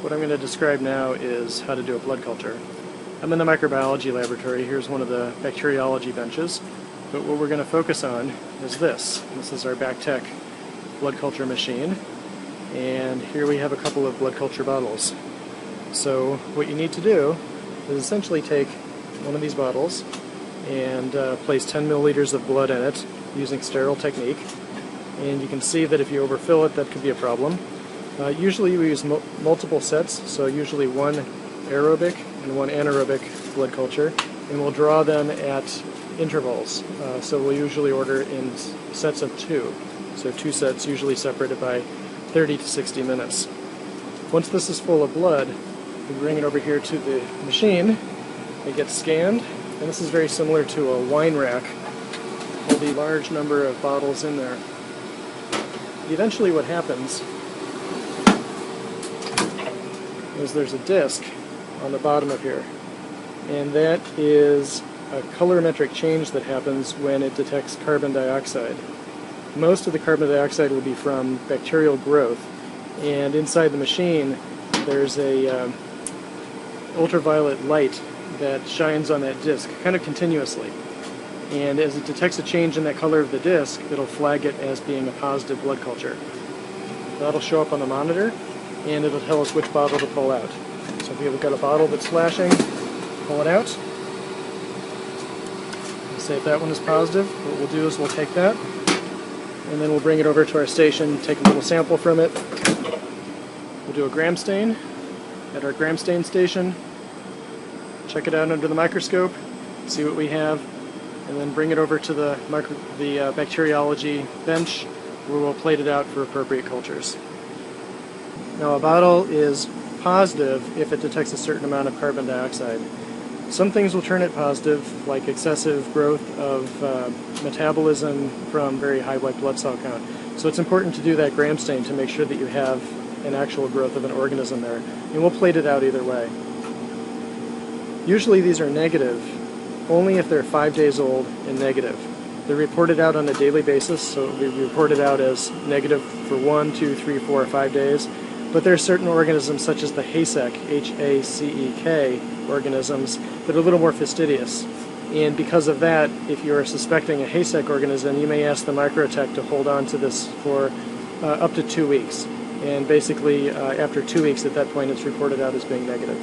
What I'm going to describe now is how to do a blood culture. I'm in the microbiology laboratory. Here's one of the bacteriology benches. But what we're going to focus on is this. This is our BacTech blood culture machine. And here we have a couple of blood culture bottles. So what you need to do is essentially take one of these bottles and place 10 milliliters of blood in it using sterile technique. And you can see that if you overfill it, that could be a problem. Usually we use multiple sets, so usually one aerobic and one anaerobic blood culture, and we'll draw them at intervals. So we'll usually order in sets of two. So two sets usually separated by 30 to 60 minutes. Once this is full of blood, we bring it over here to the machine. It gets scanned, and this is very similar to a wine rack. There'll be a large number of bottles in there. Eventually what happens is there's a disc on the bottom of here, and that is a colorimetric change that happens when it detects carbon dioxide. Most of the carbon dioxide will be from bacterial growth, and inside the machine there's a ultraviolet light that shines on that disc kind of continuously, and as it detects a change in that color of the disc, it'll flag it as being a positive blood culture. That'll show up on the monitor, and it'll tell us which bottle to pull out. So if we've got a bottle that's flashing, pull it out. Say if that one is positive, what we'll do is we'll take that, and then we'll bring it over to our station, take a little sample from it. We'll do a gram stain at our gram stain station, check it out under the microscope, see what we have, and then bring it over to the bacteriology bench where we'll plate it out for appropriate cultures. Now a bottle is positive if it detects a certain amount of carbon dioxide. Some things will turn it positive, like excessive growth of metabolism from very high white blood cell count. So it's important to do that gram stain to make sure that you have an actual growth of an organism there. And we'll plate it out either way. Usually these are negative only if they're 5 days old and negative. They're reported out on a daily basis, so we report it out as negative for 1, 2, 3, 4, or 5 days. But there are certain organisms, such as the HACEK, H-A-C-E-K organisms, that are a little more fastidious. And because of that, if you are suspecting a HACEK organism, you may ask the microtech to hold on to this for up to 2 weeks. And basically, after 2 weeks, at that point, it's reported out as being negative.